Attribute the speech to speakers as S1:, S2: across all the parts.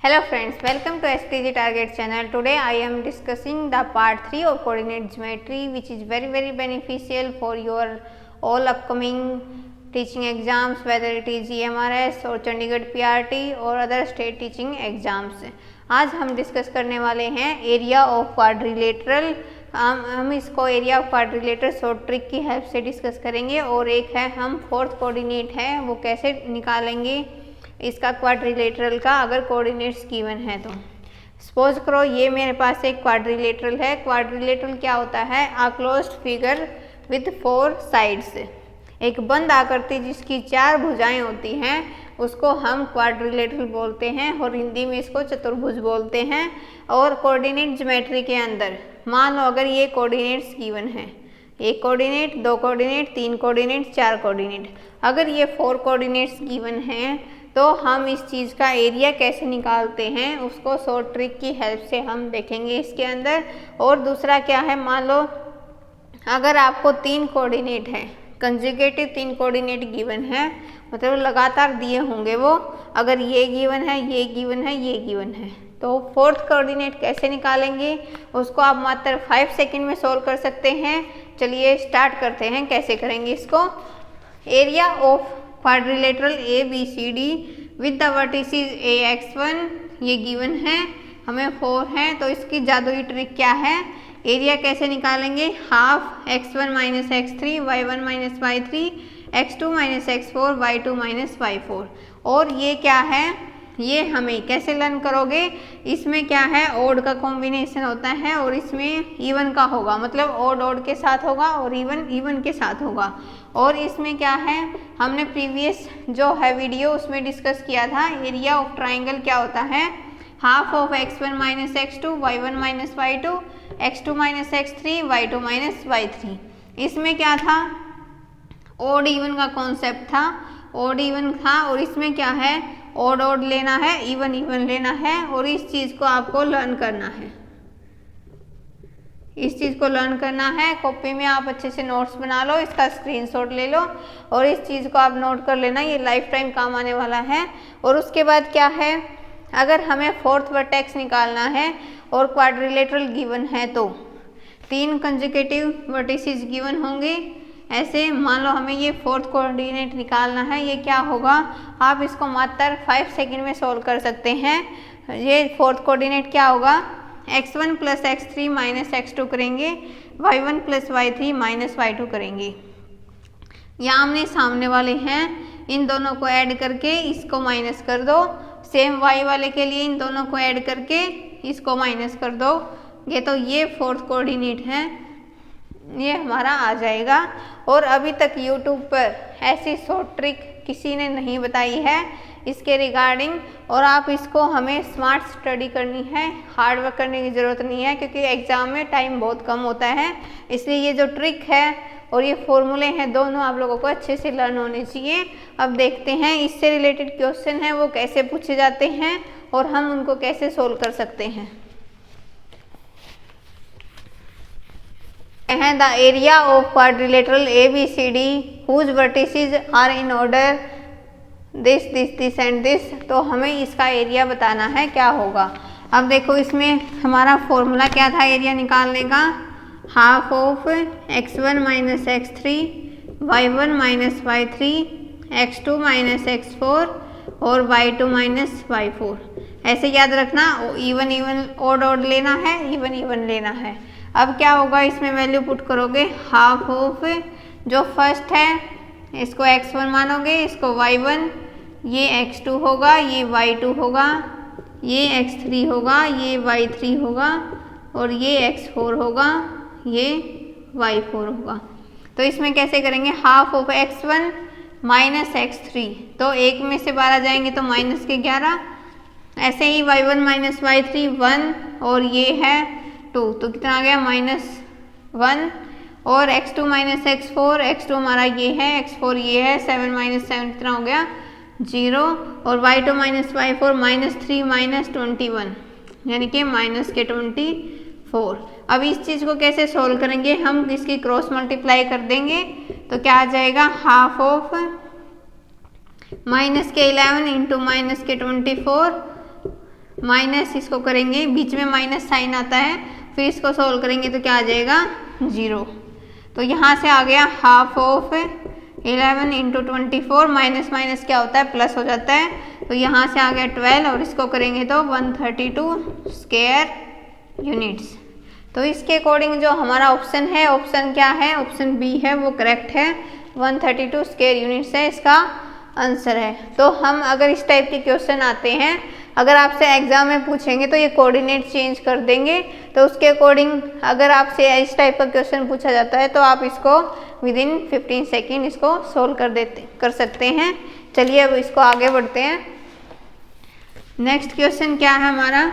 S1: Hello friends, welcome to STG Target channel. Today I am discussing the part 3 of coordinate geometry, which is very beneficial for your all upcoming teaching exams, whether it is EMRS or Chandigarh PRT or other state teaching exams. आज हम discuss करने वाले हैं area of quadrilateral. हम इसको area of quadrilateral short trick की help से discuss करेंगे और एक है हम फोर्थ कोऑर्डिनेट है वो कैसे निकालेंगे इसका क्वाड्रिलेटरल का, अगर कोऑर्डिनेट्स गिवन है तो। सपोज करो ये मेरे पास एक क्वाड्रिलेटरल है। क्वाड्रिलेटरल क्या होता है? A closed figure with 4 sides. एक बंद आकृति जिसकी 4 भुजाएं होती हैं उसको हम क्वाड्रिलेटरल बोलते हैं और हिंदी में इसको चतुर्भुज बोलते हैं। और कोऑर्डिनेट ज्योमेट्री के अंदर मान लो अगर ये कोऑर्डिनेट्स गिवन है, 1 कोऑर्डिनेट, 2 कोऑर्डिनेट, 3 कोऑर्डिनेट, 4 कोऑर्डिनेट, अगर ये 4 कोऑर्डिनेट्स गिवन हैं तो हम इस चीज़ का एरिया कैसे निकालते हैं उसको शॉर्ट ट्रिक की हेल्प से हम देखेंगे इसके अंदर। और दूसरा क्या है, मान लो अगर आपको 3 कोऑर्डिनेट है, कंजुगेटिव 3 कोऑर्डिनेट गिवन है, मतलब लगातार दिए होंगे वो, अगर ये गिवन है, ये गिवन है, ये गिवन है, तो फोर्थ कोऑर्डिनेट कैसे निकालेंगे उसको आप मात्र 5 सेकंड में सोल्व कर सकते हैं। चलिए स्टार्ट करते हैं, कैसे करेंगे इसको। Area of quadrilateral ABCD with the vertices AX1 ये गिवन है, हमें 4 है, तो इसकी जादुई ट्रिक क्या है, एरिया कैसे निकालेंगे, half x1 minus x3 y1 minus y3 x2 minus x4 y2 minus y4। और ये क्या है, ये हमें कैसे लर्न करोगे, इसमें क्या है ओड का कॉम्बिनेशन होता है और इसमें इवन का होगा, मतलब ओड ओड के साथ होगा और इवन इवन के साथ होगा। और इसमें क्या है, हमने प्रीवियस जो है वीडियो उसमें डिस्कस किया था, एरिया ऑफ ट्राइंगल क्या होता है, half of x1 minus x2 y1 minus y2 x2 minus x3 y2 minus y3। इसमें क्या था, ओड इवन का कॉन्सेप्ट था, ओड इवन था। और इसमें क्या है, ओड ओड लेना है, इवन इवन लेना है, और इस चीज़ को आपको लर्न करना है, इस चीज़ को लर्न करना है। कॉपी में आप अच्छे से नोट्स बना लो, इसका स्क्रीनशॉट ले लो और इस चीज़ को आप नोट कर लेना, ये लाइफ टाइम काम आने वाला है। और उसके बाद क्या है, अगर हमें फोर्थ वर्टेक्स निकालना है और क्वाड्रिलेटरल गिवन है तो 3 कंजुगेटिव वर्टिसेस गिवन होंगे। ऐसे मान लो हमें ये फोर्थ कोऑर्डिनेट निकालना है, ये क्या होगा, आप इसको मात्र 5 सेकंड में सोल्व कर सकते हैं। ये फोर्थ कोऑर्डिनेट क्या होगा, x1 plus x3 minus x2 करेंगे, y1 plus y3 minus y2 करेंगे। यहाँ आमने सामने वाले हैं, इन दोनों को ऐड करके इसको माइनस कर दो। सेम y वाले के लिए इन दोनों को ऐड करके इसको माइनस कर दो। ये तो ये फोर्थ कोऑर्डिनेट है, ये हमारा आ जाएगा। और अभी तक YouTube पर ऐसी शॉर्ट ट्रिक किसी ने नहीं बताई है इसके रिगार्डिंग, और आप इसको हमें स्मार्ट स्टडी करनी है, हार्ड वर्क करने की ज़रूरत नहीं है, क्योंकि एग्ज़ाम में टाइम बहुत कम होता है। इसलिए ये जो ट्रिक है और ये फॉर्मूले हैं दोनों आप लोगों को अच्छे से लर्न होने चाहिए। अब देखते हैं इससे रिलेटेड क्वेश्चन है वो कैसे पूछे जाते हैं और हम उनको कैसे सोल्व कर सकते हैं। The area of quadrilateral ABCD whose vertices are in order this and this, तो हमें इसका एरिया बताना है क्या होगा। अब देखो इसमें हमारा फॉर्मूला क्या था एरिया निकालने का, half of x1 minus x3 y1 minus y3 x2 minus x4 और y2 माइनस y4। ऐसे याद रखना, इवन इवन ओड ओड लेना है, इवन इवन लेना है। अब क्या होगा, इसमें वैल्यू पुट करोगे, हाफ ऑफ जो फर्स्ट है इसको x1 मानोगे, इसको y1, ये x2 होगा, ये y2 होगा, ये x3 होगा, ये y3 होगा और ये x4 होगा, ये y4 होगा। तो इसमें कैसे करेंगे, half of x1 minus x3, तो 1 में से 12 जाएंगे तो माइनस के 11, ऐसे ही y1 माइनस y3 1 और ये है 2, तो कितना आ गया -1, और x2 माइनस x4, x2 हमारा ये है, x4 ये है, 7 माइनस 7 कितना हो गया 0, और y2 माइनस y4 -3 माइनस 21 यानी कि माइनस के 24। अब इस चीज़ को कैसे सोल्व करेंगे, हम इसकी क्रॉस मल्टीप्लाई कर देंगे तो क्या आ जाएगा, हाफ ऑफ माइनस के 11 इंटू माइनस के 24 माइनस इसको करेंगे, बीच में माइनस साइन आता है, फिर इसको सोल्व करेंगे तो क्या आ जाएगा 0। तो यहाँ से आ गया half of 11 into 24, minus minus क्या होता है प्लस हो जाता है, तो यहाँ से आ गया 12 और इसको करेंगे तो 132 स्क्वायर यूनिट्स। तो इसके अकॉर्डिंग जो हमारा ऑप्शन है, ऑप्शन क्या है, ऑप्शन बी है, वो करेक्ट है, 132 स्क्वायर यूनिट्स है इसका आंसर है। तो हम अगर इस टाइप के क्वेश्चन आते हैं, अगर आपसे एग्जाम में पूछेंगे तो ये कोऑर्डिनेट चेंज कर देंगे, तो उसके अकॉर्डिंग अगर आपसे इस टाइप का क्वेश्चन पूछा जाता है तो आप इसको विदिन 15 सेकेंड इसको सोल्व कर सकते हैं। चलिए अब इसको आगे बढ़ते हैं। नेक्स्ट क्वेश्चन क्या है हमारा,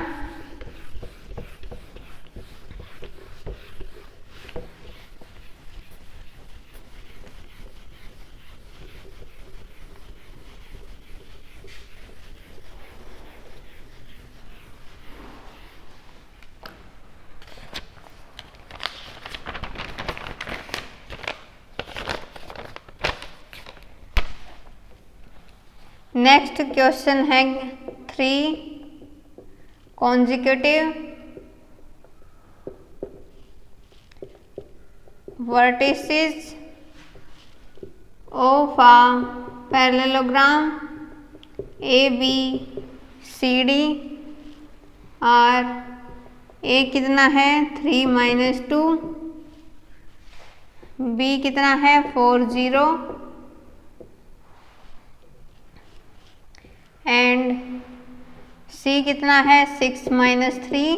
S1: नेक्स्ट क्वेश्चन है 3 consecutive vertices of a parallelogram ABCD और A कितना है 3 - 2, B कितना है 4 0 एंड C कितना है 6 - 3।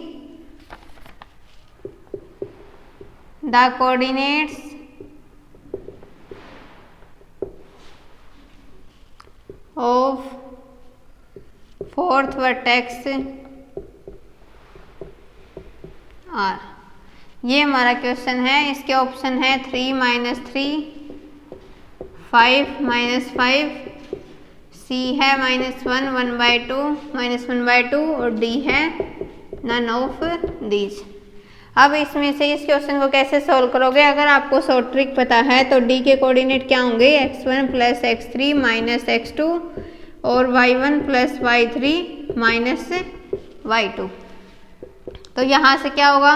S1: The coordinates of fourth vertex are. ये हमारा क्वेश्चन है। इसके ऑप्शन है 3 - 3, 5 - 5, C है -1, 1/2, -1/2 और D है नन ऑफ दीज। अब इसमें से इस क्वेश्चन को कैसे सोल्व करोगे, अगर आपको शॉर्ट ट्रिक पता है तो D के कोऑर्डिनेट क्या होंगे, x1 + x3 - x2 और y1 + y3 - y2। तो यहाँ से क्या होगा,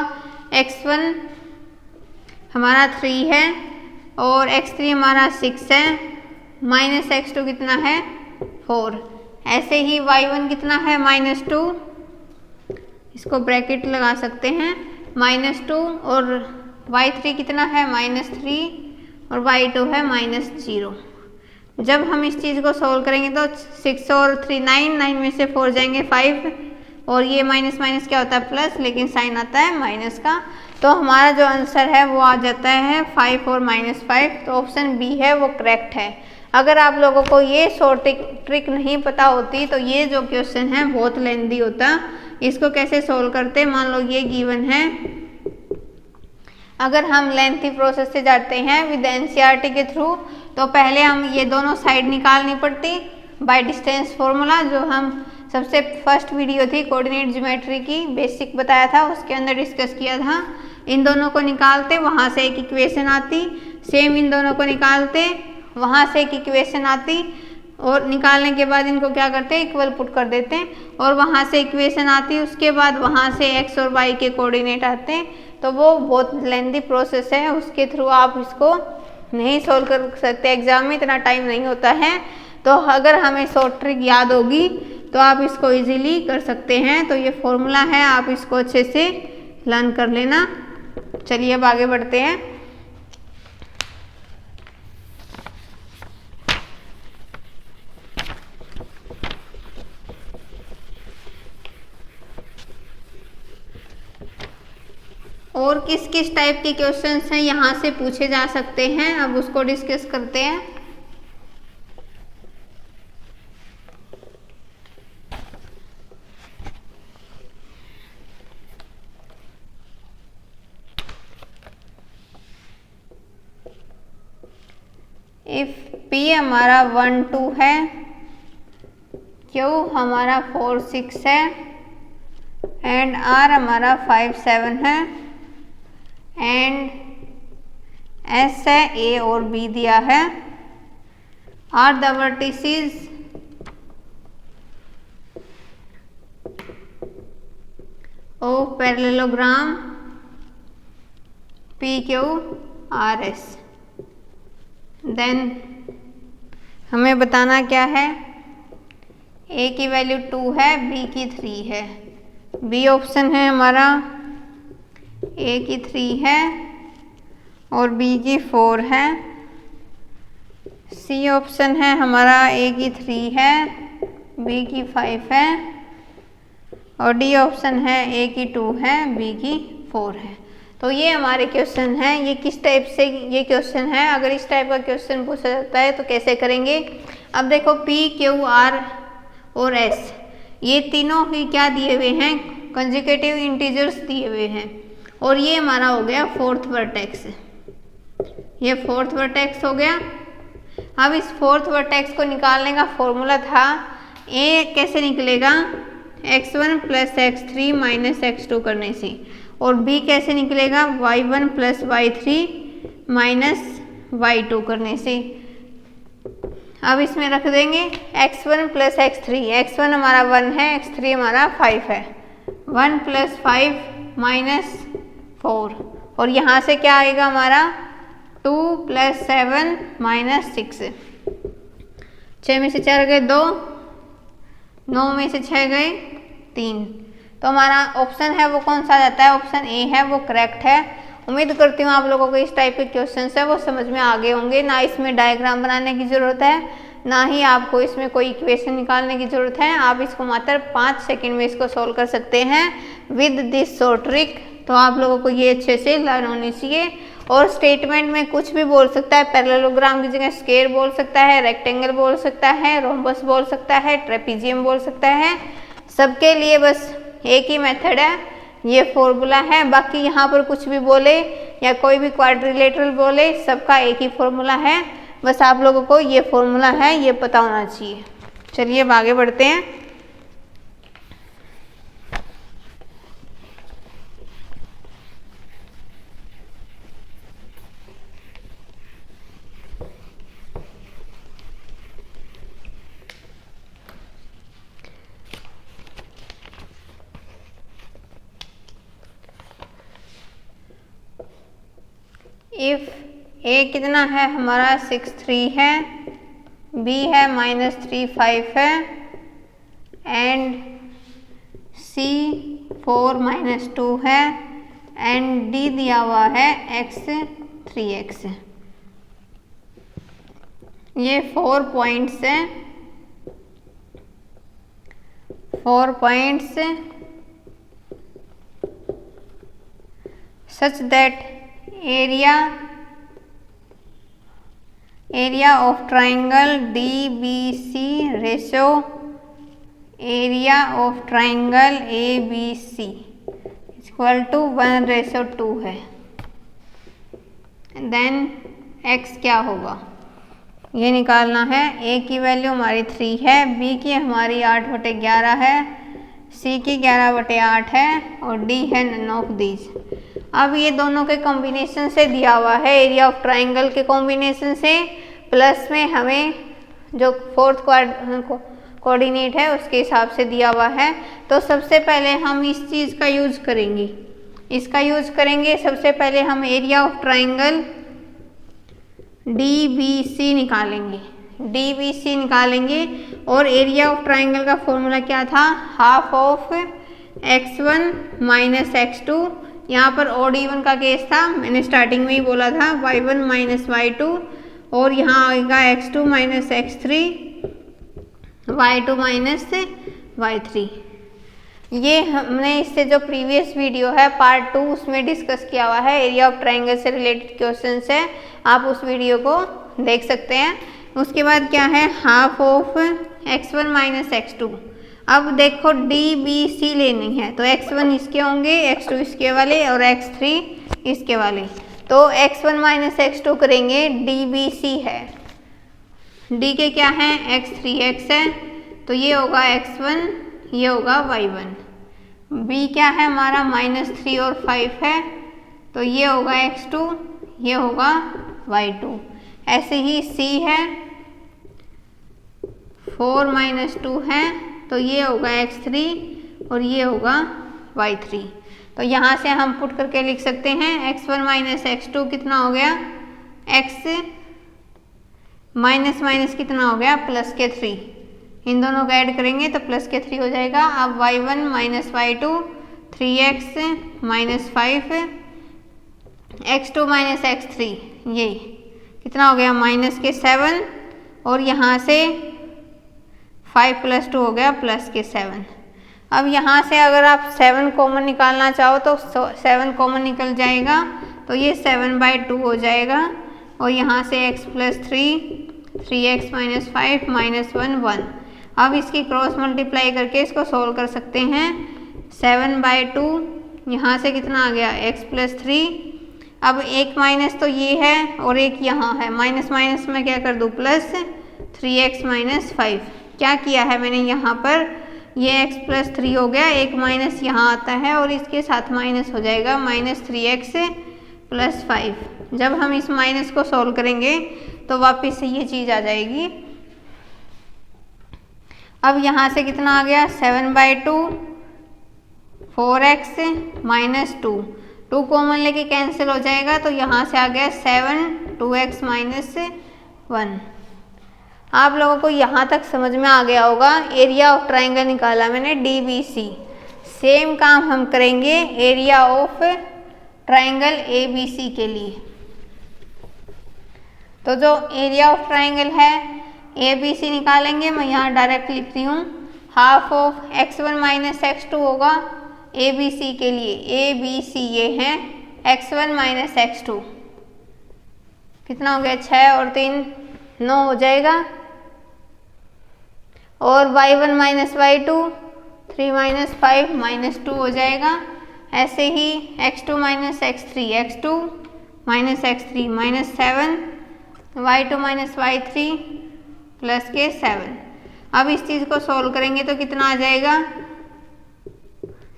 S1: x1 हमारा 3 है और x3 हमारा 6 है, -x2 कितना है 4। ऐसे ही y1 कितना है -2, इसको ब्रैकेट लगा सकते हैं, -2 और y3 कितना है -3 और y2 है -0। जब हम इस चीज़ को सोल्व करेंगे तो 6 और 3 9 में से 4 जाएंगे 5 और ये माइनस माइनस क्या होता है प्लस, लेकिन साइन आता है माइनस का। तो हमारा जो आंसर है वो आ जाता है 5 और -5। तो ऑप्शन बी है वो करेक्ट है। अगर आप लोगों को ये शॉर्ट ट्रिक नहीं पता होती तो ये जो क्वेश्चन है बहुत लेंदी होता। इसको कैसे सोल्व करते, मान लो ये गिवन है, अगर हम लेंथी प्रोसेस से जाते हैं विद एनसीईआरटी के थ्रू तो पहले हम ये दोनों साइड निकालनी पड़ती बाय डिस्टेंस फॉर्मूला, जो हम सबसे फर्स्ट वीडियो थी कोऑर्डिनेट ज्योमेट्री की बेसिक बताया था, उसके अंदर डिस्कस किया था। इन दोनों को निकालते, वहाँ से एक इक्वेशन आती, सेम इन दोनों को निकालते, वहाँ से एक इक्वेशन आती और निकालने के बाद इनको क्या करते हैं इक्वल पुट कर देते हैं और वहाँ से इक्वेशन आती, उसके बाद वहाँ से x और y के कोऑर्डिनेट आते हैं। तो वो बहुत लेंदी प्रोसेस है, उसके थ्रू आप इसको नहीं सोल्व कर सकते, एग्जाम में इतना टाइम नहीं होता है। तो अगर हमें शॉर्ट ट्रिक याद होगी तो आप इसको इजीली कर सकते हैं। तो ये फॉर्मूला है, आप इसको अच्छे से लर्न कर लेना। चलिए अब आगे बढ़ते हैं। और किस किस टाइप के क्वेश्चंस हैं यहाँ से पूछे जा सकते हैं, अब उसको डिस्कस करते हैं। इफ P हमारा 1 2 है, Q हमारा 4 6 है एंड R हमारा 5 7 है एंड S है, A और B दिया है, are the vertices of parallelogram PQRS। Then हमें बताना क्या है, A की वैल्यू 2 है, B की 3 है। B ऑप्शन है हमारा A की 3 है और B की 4 है। C ऑप्शन है हमारा A की 3 है, B की 5 है और D ऑप्शन है A की 2 है, B की 4 है। तो ये हमारे क्वेश्चन हैं। ये किस टाइप से ये क्वेश्चन है, अगर इस टाइप का क्वेश्चन पूछा जाता है तो कैसे करेंगे। अब देखो P, Q, R और S ये तीनों ही क्या दिए हुए हैं, कंसेक्यूटिव इंटीजर्स दिए हुए हैं और ये हमारा हो गया फोर्थ वर्टेक्स। ये फोर्थ वर्टेक्स हो गया। अब इस फोर्थ वर्टेक्स को निकालने का फॉर्मूला था, A कैसे निकलेगा, x1 plus x3 minus x2 करने से, और B कैसे निकलेगा, y1 plus y3 minus y2 करने से। अब इसमें रख देंगे x1 प्लस x3, x1 हमारा 1 है, x3 हमारा 5 है, 1 प्लस 5 माइनस 4 और यहाँ से क्या आएगा हमारा 2 प्लस 7 माइनस 6। 6 में से 4 गए 2, 9 में से 6 गए 3, तो हमारा ऑप्शन है वो कौन सा जाता है, ऑप्शन ए है वो करेक्ट है। उम्मीद करती हूँ आप लोगों को इस टाइप के क्वेश्चंस है वो समझ में आ गए होंगे। ना इसमें डायग्राम बनाने की ज़रूरत है, ना ही आपको इसमें कोई इक्वेशन निकालने की ज़रूरत है। आप इसको मात्र 5 सेकंड में इसको सोल्व कर सकते हैं विद दिस शॉर्ट ट्रिक। तो आप लोगों को ये अच्छे से लर्न होनी चाहिए। और स्टेटमेंट में कुछ भी बोल सकता है, पैरेललोग्राम की जगह स्क्वायर बोल सकता है, रेक्टेंगल बोल सकता है, रोम्बस बोल सकता है, ट्रेपीजियम बोल सकता है। सबके लिए बस एक ही मेथड है, ये फॉर्मूला है। बाकी यहाँ पर कुछ भी बोले या कोई भी क्वाड्रिलेटरल बोले, सबका एक ही फॉर्मूला है। बस आप लोगों को ये फॉर्मूला है ये पता होना चाहिए। चलिए अब आगे बढ़ते हैं। इफ A कितना है हमारा 6 3 है, B है -3 5 है एंड C 4 - 2 है एंड D दिया हुआ है x 3x। ये 4 पॉइंट्स हैं, 4 points such that area of triangle DBC ratio area of triangle ABC equal to 1:2 है। देन x क्या होगा ये निकालना है। A की वैल्यू हमारी 3 है, B की हमारी 8/11 है, C की 11/8 है और D है नन ऑफ दीज। अब ये दोनों के कॉम्बिनेशन से दिया हुआ है, एरिया ऑफ ट्राइंगल के कॉम्बिनेशन से प्लस में हमें जो फोर्थ कोऑर्डिनेट है उसके हिसाब से दिया हुआ है। तो सबसे पहले हम इस चीज़ का यूज करेंगे, इसका यूज करेंगे। सबसे पहले हम एरिया ऑफ ट्राइंगल DBC निकालेंगे, DBC निकालेंगे। और एरिया ऑफ ट्राइंगल का फॉर्मूला क्या था, half of x1 minus x2। यहाँ पर odd even का केस था, मैंने स्टार्टिंग में ही बोला था y1 माइनस y2 और यहाँ आएगा x2 minus x3, y2 minus y3। ये हमने इससे जो प्रीवियस वीडियो है पार्ट 2 उसमें डिस्कस किया हुआ है, एरिया ऑफ ट्राइंगल से रिलेटेड क्वेश्चन है, आप उस वीडियो को देख सकते हैं। उसके बाद क्या है, half of x1 minus x2। अब देखो DBC लेनी है तो x1 इसके होंगे, x2 इसके वाले और x3 इसके वाले। तो x1 माइनस x2 करेंगे, DBC है, D के क्या है x3x है तो ये होगा x1, ये होगा y1। B क्या है हमारा -3 और 5 है तो ये होगा x2, ये होगा y2। ऐसे ही C है 4 - 2 है तो ये होगा x3 और ये होगा y3। तो यहाँ से हम पुट करके लिख सकते हैं x1 माइनस x2 कितना हो गया, x माइनस माइनस कितना हो गया, प्लस के 3। इन दोनों को ऐड करेंगे तो प्लस के 3 हो जाएगा। अब y1 minus y2 3x minus 5 x2 minus x3 ये कितना हो गया, माइनस के 7 और यहाँ से 5 प्लस 2 हो गया प्लस के 7। अब यहाँ से अगर आप 7 कॉमन निकालना चाहो तो 7 कॉमन निकल जाएगा तो ये 7/2 हो जाएगा और यहाँ से x plus 3x minus 5 minus 1 1। अब इसकी क्रॉस मल्टीप्लाई करके इसको सोल्व कर सकते हैं। 7/2 यहाँ से कितना आ गया, x प्लस 3। अब एक माइनस तो ये है और एक यहाँ है, माइनस माइनस में क्या कर दूँ प्लस 3x माइनस 5। क्या किया है मैंने यहाँ पर, ये x प्लस 3 हो गया, एक माइनस यहाँ आता है और इसके साथ माइनस हो जाएगा माइनस 3x प्लस 5। जब हम इस माइनस को सोल्व करेंगे तो वापस से ये चीज़ आ जाएगी। अब यहाँ से कितना आ गया, 7/2 4x माइनस 2 कॉमन लेके कैंसिल हो जाएगा तो यहाँ से आ गया 7 2x माइनस 1। आप लोगों को यहाँ तक समझ में आ गया होगा। एरिया ऑफ ट्राइंगल निकाला मैंने DBC। सेम काम हम करेंगे एरिया ऑफ ट्राइंगल ABC के लिए। तो जो एरिया ऑफ ट्राइंगल है ABC निकालेंगे, मैं यहाँ डायरेक्ट लिख रही हूँ, half of x1 minus x2 होगा ABC के लिए। ABC ये है x1 माइनस x2 कितना हो गया, 6 और 3 9 हो जाएगा। और y1 minus y2 3 minus 5 minus 2 हो जाएगा। ऐसे ही x2 minus x3 x2 minus x3 minus 7 y2 minus y3 plus के 7। अब इस चीज़ को सोल्व करेंगे तो कितना आ जाएगा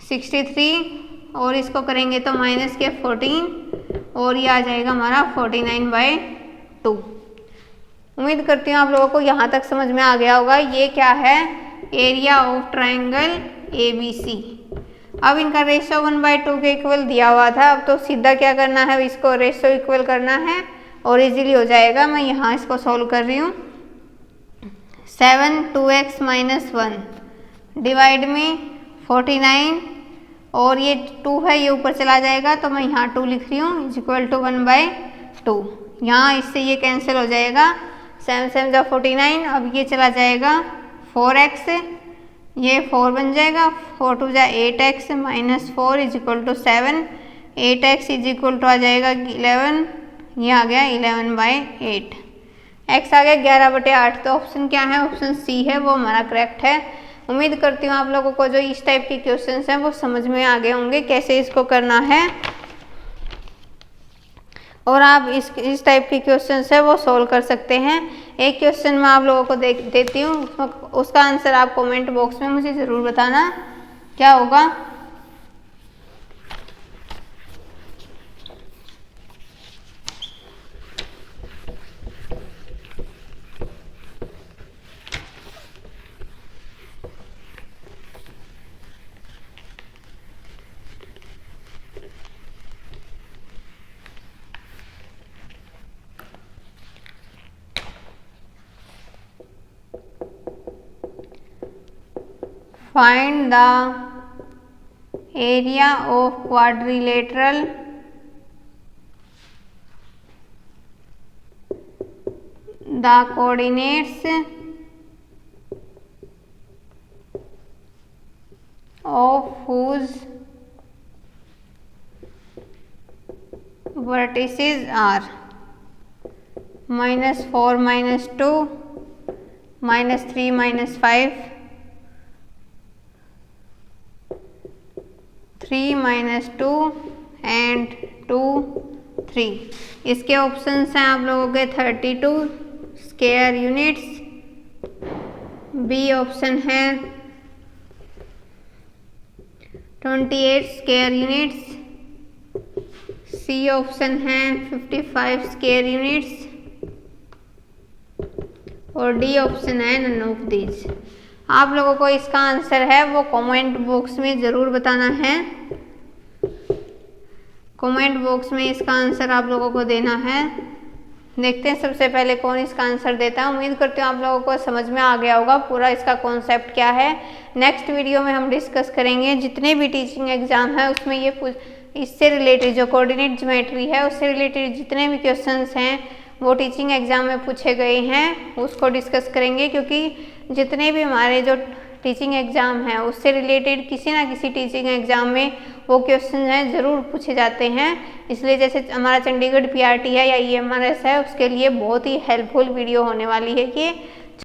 S1: 63 और इसको करेंगे तो माइनस के 14 और ये आ जाएगा हमारा 49/2। उम्मीद करती हूँ आप लोगों को यहाँ तक समझ में आ गया होगा। ये क्या है, एरिया ऑफ ट्राइंगल ABC। अब इनका रेशियो 1/2 के इक्वल दिया हुआ था। अब तो सीधा क्या करना है, इसको रेशियो इक्वल करना है और इजीली हो जाएगा। मैं यहाँ इसको सॉल्व कर रही हूँ। 7 2x माइनस 1 डिवाइड में 49 और ये 2 है, ये ऊपर चला जाएगा तो मैं यहाँ 2 लिख रही हूँ इज इक्वल टू 1/2। यहाँ इससे ये कैंसिल हो जाएगा, 7 7 जा 49। अब ये चला जाएगा 4x, ये 4 बन जाएगा, 4 2 जा 8x minus 4 is equal to 7। 8x is equal to आ जाएगा 11, ये आ गया 11/8। x आ गया 11/8। तो ऑप्शन क्या है, ऑप्शन C है, वो हमारा करेक्ट है। उम्मीद करती हूँ आप लोगों को जो इस टाइप के क्वेश्चंस हैं वो समझ में आ गए होंगे कैसे इसको करना है और आप इस टाइप के क्वेश्चंस है वो सोल्व कर सकते हैं। एक क्वेश्चन मैं आप लोगों को देती हूँ, उसका आंसर आप कमेंट बॉक्स में मुझे ज़रूर बताना क्या होगा। Find the area of quadrilateral the coordinates of whose vertices are -4 -2 -3 -5 3 -2 and 2 3। इसके ऑप्शंस हैं आप लोगों के 32 स्क्वायर यूनिट्स, बी ऑप्शन है 28 स्क्वायर यूनिट्स, सी ऑप्शन है 55 स्क्वायर यूनिट्स और डी ऑप्शन है नन ऑफ दीज। आप लोगों को इसका आंसर है वो कमेंट बॉक्स में ज़रूर बताना है। कमेंट बॉक्स में इसका आंसर आप लोगों को देना है। देखते हैं सबसे पहले कौन इसका आंसर देता है। उम्मीद करती हूँ आप लोगों को समझ में आ गया होगा पूरा इसका कॉन्सेप्ट क्या है। नेक्स्ट वीडियो में हम डिस्कस करेंगे जितने भी टीचिंग एग्जाम है उसमें ये इससे रिलेटेड जो कोऑर्डिनेट ज्योमेट्री है उससे रिलेटेड जितने भी क्वेश्चंस हैं वो टीचिंग एग्जाम में पूछे गए हैं उसको डिस्कस करेंगे, क्योंकि जितने भी हमारे जो टीचिंग एग्जाम है उससे रिलेटेड किसी ना किसी टीचिंग एग्जाम में वो क्वेश्चन हैं ज़रूर पूछे जाते हैं। इसलिए जैसे हमारा चंडीगढ़ PRT है या EMRS है उसके लिए बहुत ही हेल्पफुल वीडियो होने वाली है ये।